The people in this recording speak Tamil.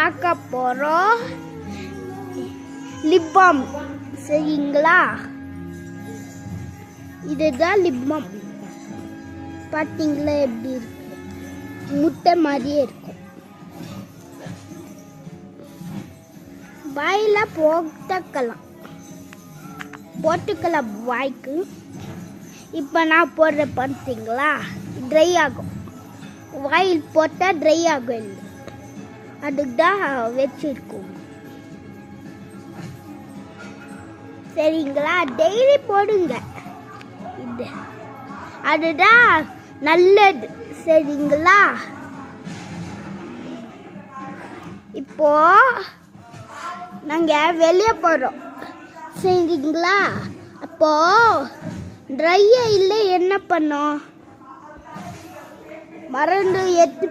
பார்க்க போகிறோம் லிப் பாம். சரிங்களா? இதுதான் லிப் பாம். பார்த்தீங்களா எப்படி இருக்கு? முட்டை மாதிரியே இருக்கும். வாயில போட்டுக்கலாம் வாய்க்கு. இப்போ நான் போடுறேன் பார்த்தீங்களா, ட்ரை ஆகும். வாயில் போட்டால் ட்ரை ஆகும். இல்லை அதுக்கு தான் வச்சிருக்கோம். சரிங்களா? டெய்லி போடுங்க. இது அதுதான் நல்லது. சரிங்களா? இப்போ நாங்கள் வெளியே போகிறோம். சரிங்களா? அப்போ ட்ரையாக இல்லை என்ன பண்ணோம், மறந்து எடுத்து